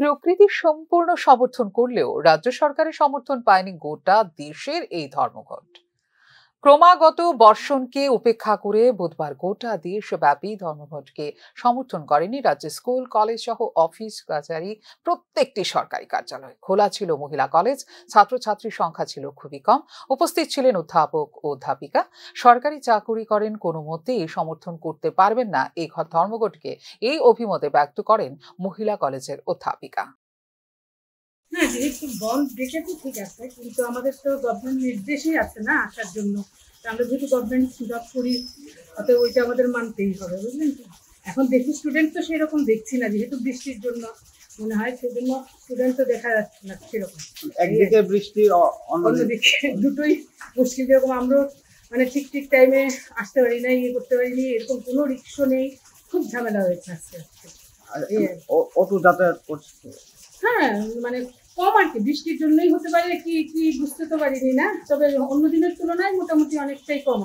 প্রকৃতি সম্পূর্ণ সমর্থন করলেও রাজ্য সরকারের সমর্থন পায়নি গোটা দেশের এই ধর্মঘট। ক্রমাগত বর্ষণকে উপেক্ষা করে বুধবার গোটা দেশব্যাপী ধর্মঘটকে সমর্থন করেনি রাজ্যের স্কুল, কলেজ সহ অফিস কাছারি, প্রত্যেকটি সরকারি কার্যালয়। খোলা ছিল মহিলা কলেজ, ছাত্রছাত্রীর সংখ্যা ছিল খুবই কম। উপস্থিত ছিলেন অধ্যাপক ও অধ্যাপিকা। সরকারি চাকুরি করেন, কোনো মতেই সমর্থন করতে পারবেন না এই ধর্মঘটকে, এই অভিমতে ব্যক্ত করেন মহিলা কলেজের অধ্যাপিকা। হ্যাঁ, যেহেতু বন্ধ ডেকেছে ঠিক আছে, কিন্তু আমাদের তো গভর্নমেন্ট নির্দেশেই আছে না আসার জন্য। আমরা যেহেতু গভর্নমেন্ট জব করি, অতএব ওইটা আমাদের মানতেই হবে, বুঝলেন তো। এখন দেখি স্টুডেন্ট তো সেরকম দেখছি না, যেহেতু বৃষ্টির জন্য মনে হয়, সেজন্য স্টুডেন্ট তো দেখা যাচ্ছে না সেরকম। একদিকে বৃষ্টি, অন্যদিকে দুটোই মুশকিল। যেরকম আমরাও মানে ঠিক ঠিক টাইমে আসতে পারি না, ইয়ে করতে পারিনি, এরকম কোনো রিক্সা নেই, খুব ঝামেলা হয়েছে আজকে। অটো যাতায়াত করছে। হ্যাঁ, মানে কম আর কি, বৃষ্টির জন্যই হতে পারে কি কি বুঝতে তো পারিনি না, তবে অন্য দিনের তুলনায় মোটামুটি অনেকটাই কম।